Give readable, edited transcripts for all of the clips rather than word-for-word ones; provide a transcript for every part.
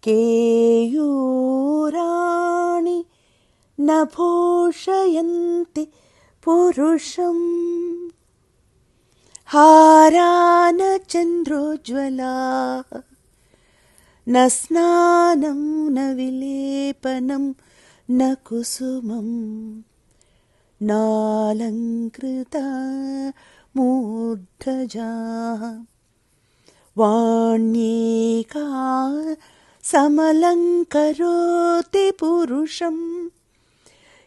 కేయూరాణి నభూషయంతి పురుషం హారాన చంద్రోజ్వలా న స్నానం న విలేపనం న కుసుమం నాలంకృత మూర్ధజా వాణ్యేకా సమలంకరోతి పురుషం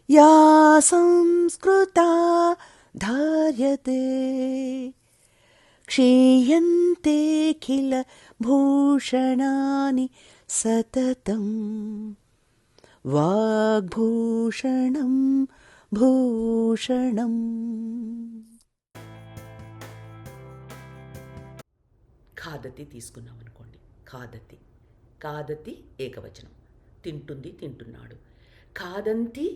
యా సంస్కృతా ధార్యతే క్షీయంతే కిల భూషణాని సతతం వాగ్భూషణం భూషణం. ఖాదతి తీసుకున్నాం అనుకోండి. ఖాదతి, ఖాదతి ఏకవచనం. తింటుంది, తింటున్నాడు. ఖాదంతి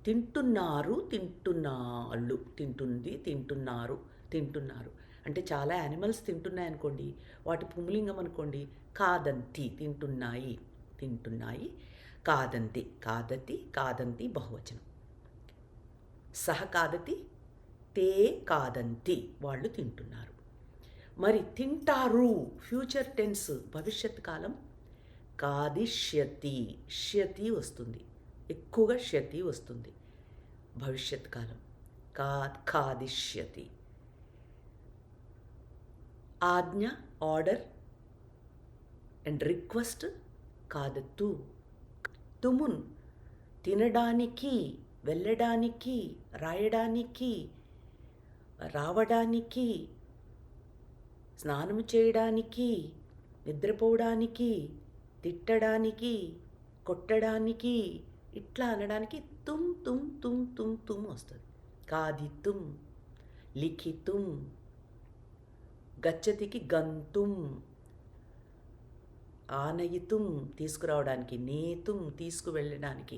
తింటున్నారు, తింటున్నాళ్ళు. తింటుంది, తింటున్నారు, తింటున్నారు. అంటే చాలా యానిమల్స్ తింటున్నాయి అనుకోండి, వాటి పుంలింగం అనుకోండి. ఖాదంతి తింటున్నాయి, తింటున్నాయి. ఖాదంతి, ఖాదతి, ఖాదంతి బహువచనం. సహ ఖాదతి, తే ఖాదంతి వాళ్ళు తింటున్నారు. మరి తింటారు ఫ్యూచర్ టెన్స్, భవిష్యత్ కాలం. ఖాదిష్యతి, ష్యతి వస్తుంది, ఎక్కువగా ష్యతి వస్తుంది. భవిష్యత్ కాలం ఖాదిష్యతి. ఆజ్ఞ, ఆర్డర్ అండ్ రిక్వెస్ట్ ఖాదతు. తుమున్ తినడానికి, వెళ్ళడానికి, రాయడానికి, రావడానికి, స్నానం చేయడానికి, నిద్రపోవడానికి, తిట్టడానికి, కొట్టడానికి, ఇట్లా అనడానికి తుమ్ తుమ్ తుమ్ తుమ్ తుమ్ వస్తుంది. ఖాదితుం, లిఖితుం, గచ్చతికి గంతుం, ఆనయితుం తీసుకురావడానికి, నేతుం తీసుకువెళ్ళడానికి,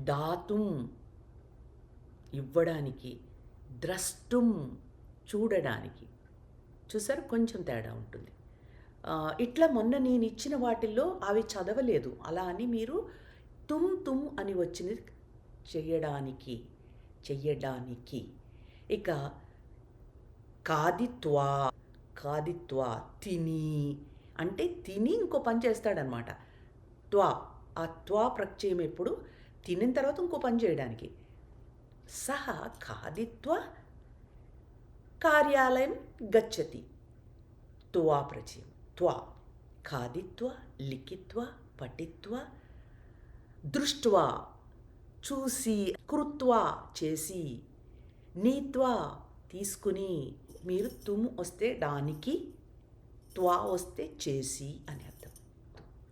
దాతుం ఇవ్వడానికి, ద్రష్టుం చూడడానికి. చూసారు, కొంచెం తేడా ఉంటుంది. ఇట్లా మొన్న నేను ఇచ్చిన వాటిల్లో అవి చదవలేదు, అలా అని మీరు తుమ్ తుమ్ అని వచ్చింది చెయ్యడానికి, చెయ్యడానికి. ఇక ఖాదిత్వా, ఖాదిత్వా తిని అంటే తిని ఇంకో పని చేస్తాడనమాట. త్వా, ఆ త్వా ప్రత్యయం ఎప్పుడు తినిన తర్వాత ఇంకో పని చేయడానికి. సహ ఖాదిత్వా కార్యాలయం గచ్చతి. త్వా ప్రత్యయం, త్వా. ఖాదిత్వా, లిఖిత్వా, పఠిత్వా, దృష్ట్వా చూసి, కృత్వా చేసి, నీత్వా తీసుకుని. మీరు తుమ్ వస్తే డానికి, త్వా వస్తే చేసి అని అర్థం.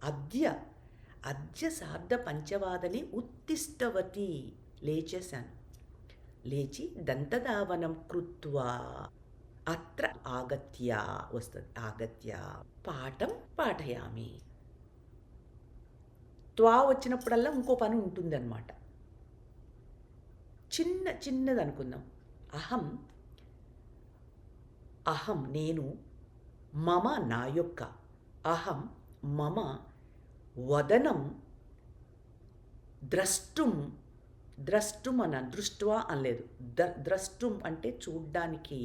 అద్య, అద్య సార్ధ పంచవాదనే ఉత్తిష్టవతి, లేచేశాను. లేచి దంతధావనం కృత్వా అత్ర ఆగత్య వస్తుంది. ఆగత్య పాఠం పాఠయామి. త్వా వచ్చినప్పుడల్లా ఇంకో పని ఉంటుందన్నమాట. చిన్నది అనుకుందాం. అహం, అహం నేను, మమ నా యొక్క, అహం మమ వదనం ద్రష్టుం, ద్రష్టుం అన్నాను, దృష్ట్వా అనలేదు. ద్రష్టుం అంటే చూడ్డానికి.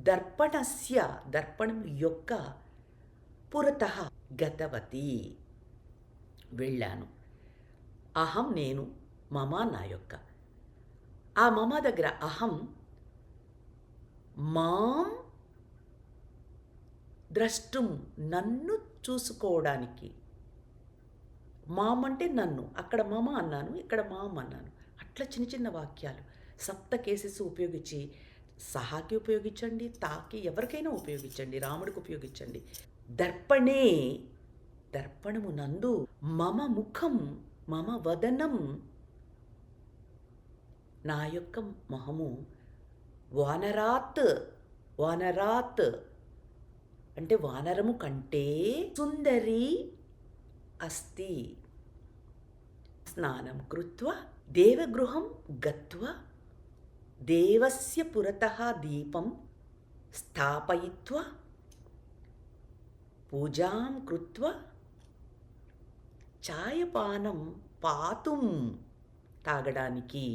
దర్పణస్య, దర్పణం యొక్క, పురతః గతవతి వెళ్ళాను. అహం నేను, మమ నా యొక్క. ఆ మమ దగ్గర అహం మాం ద్రష్టుం నన్ను చూసుకోవడానికి. మాం అంటే నన్ను, అక్కడ మమ అన్నాను, ఇక్కడ మాం అన్నాను. అట్లా చిన్న చిన్న వాక్యాలు సప్త కేసెస్ ఉపయోగించి, సహాకి ఉపయోగించండి, తాకి ఎవరికైనా ఉపయోగించండి, రాముడికి ఉపయోగించండి. దర్పణే, దర్పణము నందు, మమ ముఖం, మమ వదనం నా యొక్క మొహము, వానరాత్, వానరాత్ అంటే వానరము కంటే సుందరి అస్తి. స్నానం కృత్వా దేవగృహం గత్వా దేవస్య పురతః దీపం స్థాపయిత్వా పూజాం కృత్వా చాయపానం పాతుం తాగడానికి.